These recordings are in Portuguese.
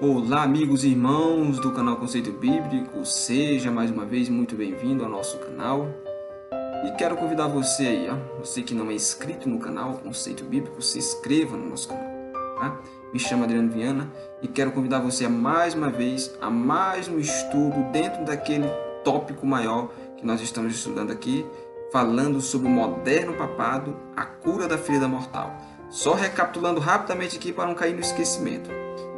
Olá, amigos e irmãos do canal Conceito Bíblico, seja mais uma vez muito bem-vindo ao nosso canal. E quero convidar você aí, você que não é inscrito no canal Conceito Bíblico, se inscreva no nosso canal, tá? Me chamo Adriano Viana e quero convidar você a mais uma vez a mais um estudo dentro daquele tópico maior que nós estamos estudando aqui, falando sobre o moderno papado, a cura da ferida mortal. Só recapitulando rapidamente aqui para não cair no esquecimento.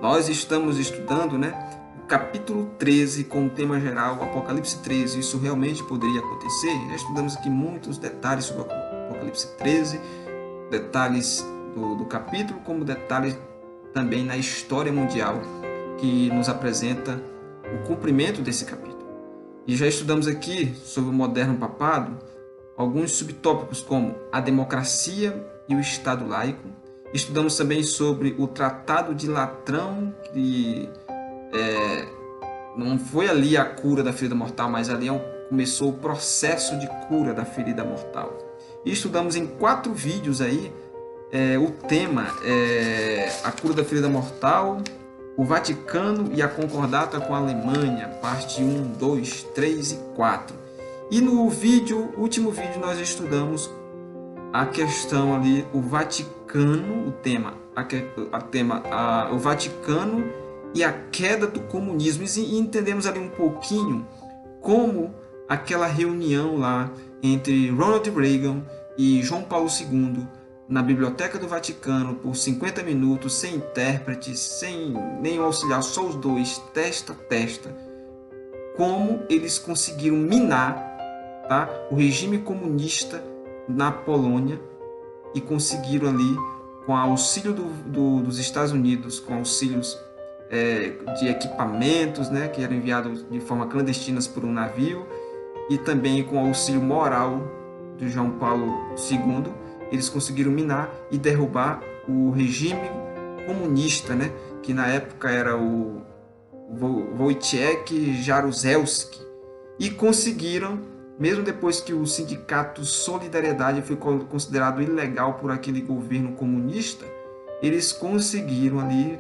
Nós estamos estudando, o capítulo 13 com o tema geral Apocalipse 13. Isso realmente poderia acontecer? Já estudamos aqui muitos detalhes sobre o Apocalipse 13, detalhes do capítulo, como detalhes também na história mundial que nos apresenta o cumprimento desse capítulo. E já estudamos aqui sobre o moderno papado alguns subtópicos como a democracia e o Estado laico. Estudamos também sobre o Tratado de Latrão, que não foi ali a cura da ferida mortal, mas ali começou o processo de cura da ferida mortal. E estudamos em 4 vídeos aí o tema a cura da ferida mortal, o Vaticano e a concordata com a Alemanha, parte 1, 2, 3 e 4. E no último vídeo nós estudamos a questão ali, o Vaticano, o Vaticano e a queda do comunismo. E entendemos ali um pouquinho como aquela reunião lá entre Ronald Reagan e João Paulo II na Biblioteca do Vaticano por 50 minutos, sem intérprete, sem nenhum auxiliar, só os dois, testa a testa, como eles conseguiram minar, tá, o regime comunista na Polônia e conseguiram ali, com auxílio dos Estados Unidos, com auxílios de equipamentos, que eram enviados de forma clandestina por um navio, e também com auxílio moral de João Paulo II, eles conseguiram minar e derrubar o regime comunista, que na época era o Wojciech Jaruzelski, e conseguiram, mesmo depois que o sindicato Solidariedade foi considerado ilegal por aquele governo comunista, eles conseguiram ali,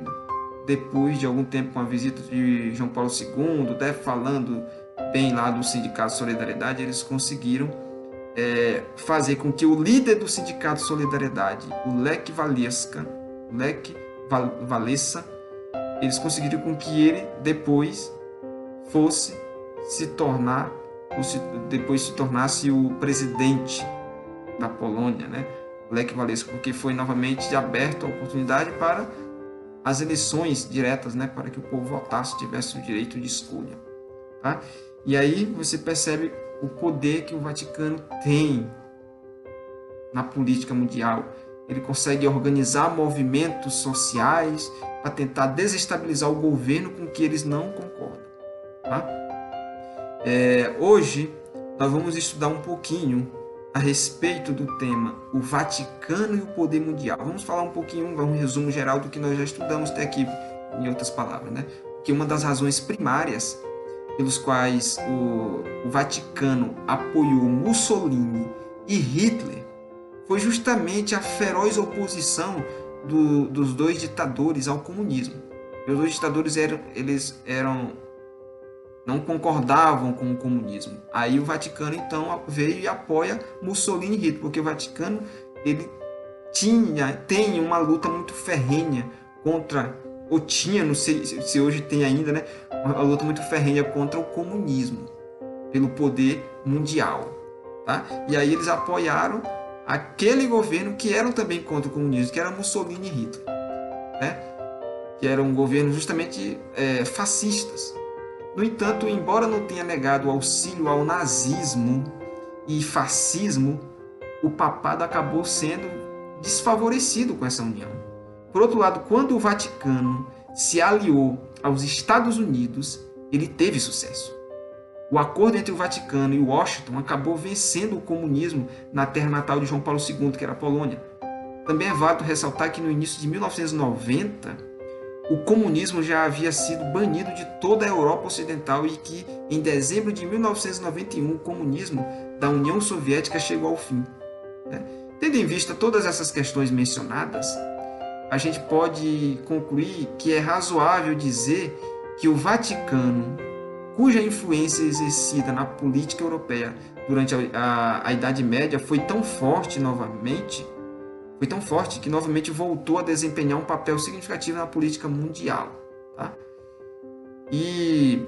depois de algum tempo, com a visita de João Paulo II, falando bem lá do sindicato Solidariedade, eles conseguiram fazer com que o líder do sindicato Solidariedade, o Lech Walesa, eles conseguiram com que ele depois se tornasse o presidente da Polônia, Lech Walesa, porque foi novamente aberta a oportunidade para as eleições diretas, para que o povo votasse, tivesse o direito de escolha, tá? E aí você percebe o poder que o Vaticano tem na política mundial. Ele consegue organizar movimentos sociais para tentar desestabilizar o governo com que eles não concordam, tá? Hoje nós vamos estudar um pouquinho a respeito do tema o Vaticano e o poder mundial. Vamos falar um pouquinho, um resumo geral do que nós já estudamos até aqui, em outras palavras, que uma das razões primárias pelos quais o Vaticano apoiou Mussolini e Hitler foi justamente a feroz oposição dos dois ditadores ao comunismo. Os dois ditadores não concordavam com o comunismo. Aí o Vaticano então veio e apoia Mussolini e Hitler, porque o Vaticano ele tem uma luta muito ferrenha contra, ou tinha, não sei se hoje tem ainda, uma luta muito ferrenha contra o comunismo, pelo poder mundial, tá? E aí eles apoiaram aquele governo que eram também contra o comunismo, que era Mussolini e Hitler, que eram um governo justamente fascistas. No entanto, embora não tenha negado o auxílio ao nazismo e fascismo, o papado acabou sendo desfavorecido com essa união. Por outro lado, quando o Vaticano se aliou aos Estados Unidos, ele teve sucesso. O acordo entre o Vaticano e Washington acabou vencendo o comunismo na terra natal de João Paulo II, que era a Polônia. Também é válido ressaltar que no início de 1990, o comunismo já havia sido banido de toda a Europa Ocidental e que, em dezembro de 1991, o comunismo da União Soviética chegou ao fim. Tendo em vista todas essas questões mencionadas, a gente pode concluir que é razoável dizer que o Vaticano, cuja influência exercida na política europeia durante a Idade Média foi tão forte que novamente voltou a desempenhar um papel significativo na política mundial. Tá? E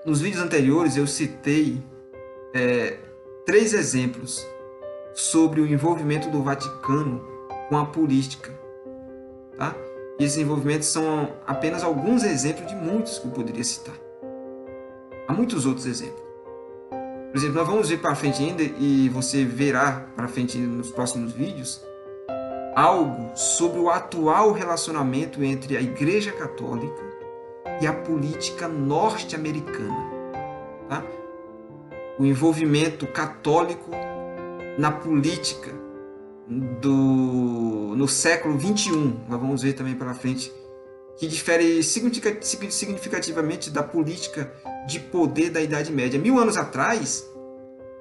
nos vídeos anteriores eu citei 3 exemplos sobre o envolvimento do Vaticano com a política. Tá? E esses envolvimentos são apenas alguns exemplos de muitos que eu poderia citar. Há muitos outros exemplos. Por exemplo, nós vamos ver para frente ainda, e você verá para frente nos próximos vídeos, algo sobre o atual relacionamento entre a Igreja Católica e a política norte-americana. Tá? O envolvimento católico na política no século XXI, nós vamos ver também para frente, que difere significativamente da política de poder da Idade Média. 1000 anos atrás,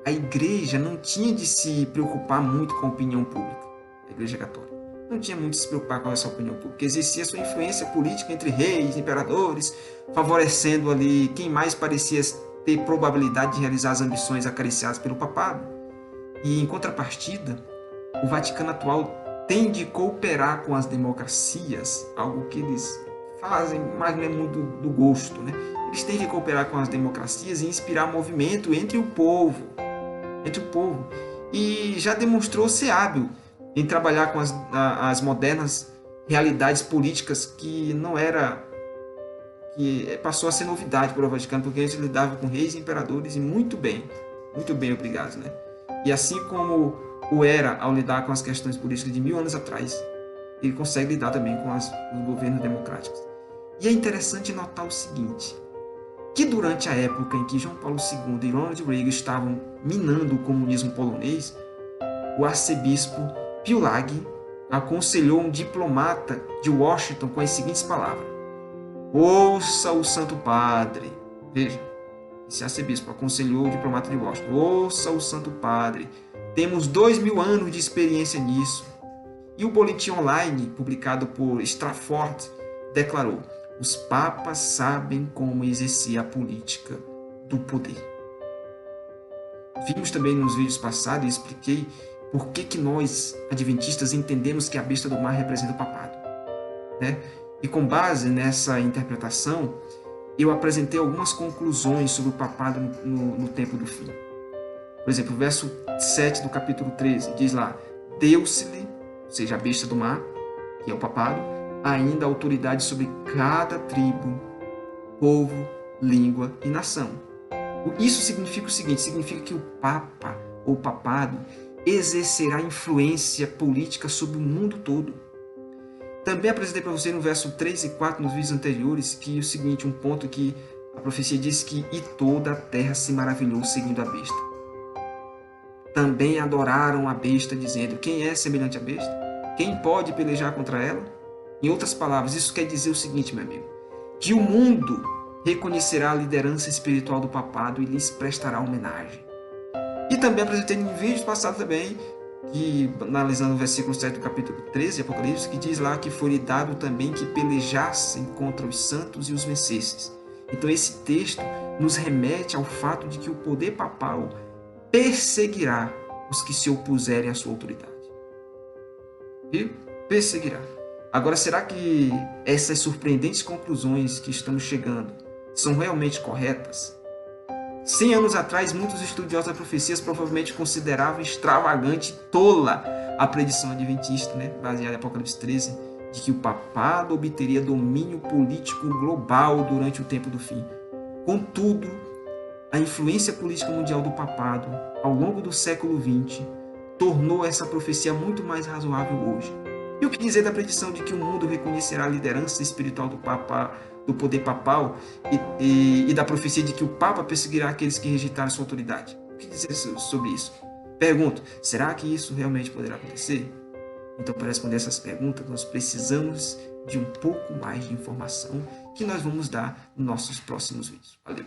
a Igreja não tinha de se preocupar muito com a opinião pública. A Igreja Católica não tinha muito de se preocupar com essa opinião pública. Existia sua influência política entre reis, imperadores, favorecendo ali quem mais parecia ter probabilidade de realizar as ambições acariciadas pelo papado. E, em contrapartida, o Vaticano atual tem de cooperar com as democracias, algo que eles fazem, mas não é muito do gosto, né? Eles têm de cooperar com as democracias e inspirar movimento entre o povo. E já demonstrou ser hábil em trabalhar com as modernas realidades políticas que passou a ser novidade para o Vaticano, porque eles lidavam com reis e imperadores e muito bem, obrigado, né? E assim como o era ao lidar com as questões políticas de 1000 anos atrás, ele consegue lidar também com os governos democráticos. E é interessante notar o seguinte, que durante a época em que João Paulo II e Ronald Reagan estavam minando o comunismo polonês, o arcebispo Piulag aconselhou um diplomata de Washington com as seguintes palavras: ouça o Santo Padre. Veja, esse arcebispo aconselhou o diplomata de Washington: ouça o Santo Padre. Temos 2000 anos de experiência nisso. E o boletim online, publicado por Strafford, declarou: os papas sabem como exercer a política do poder. Vimos também nos vídeos passados e expliquei por que nós, adventistas, entendemos que a besta do mar representa o papado. Né? E com base nessa interpretação, eu apresentei algumas conclusões sobre o papado no tempo do fim. Por exemplo, o verso 7 do capítulo 13 diz lá: deu-se-lhe, ou seja, a besta do mar, que é o papado, ainda autoridade sobre cada tribo, povo, língua e nação. Isso significa o seguinte, significa que o Papa, ou papado, exercerá influência política sobre o mundo todo. Também apresentei para você no verso 3 e 4, nos vídeos anteriores, que é o seguinte, um ponto que a profecia diz que e toda a terra se maravilhou seguindo a besta. Também adoraram a besta, dizendo: quem é semelhante à besta? Quem pode pelejar contra ela? Em outras palavras, isso quer dizer o seguinte, meu amigo, que o mundo reconhecerá a liderança espiritual do papado e lhes prestará homenagem. E também apresentei em vídeos passados também, que, analisando o versículo 7 do capítulo 13 de Apocalipse, que diz lá que foi-lhe dado também que pelejassem contra os santos e os vencesses. Então esse texto nos remete ao fato de que o poder papal perseguirá os que se opuserem à sua autoridade. E perseguirá. Agora, será que essas surpreendentes conclusões que estamos chegando são realmente corretas? 100 anos atrás, muitos estudiosos da profecia provavelmente consideravam extravagante e tola a predição adventista, né, baseada em Apocalipse 13, de que o papado obteria domínio político global durante o tempo do fim. Contudo, a influência política mundial do papado, ao longo do século XX, tornou essa profecia muito mais razoável hoje. E o que dizer da predição de que o mundo reconhecerá a liderança espiritual do poder papal e da profecia de que o Papa perseguirá aqueles que rejeitaram sua autoridade? O que dizer sobre isso? Pergunto, será que isso realmente poderá acontecer? Então, para responder essas perguntas, nós precisamos de um pouco mais de informação que nós vamos dar nos nossos próximos vídeos. Valeu!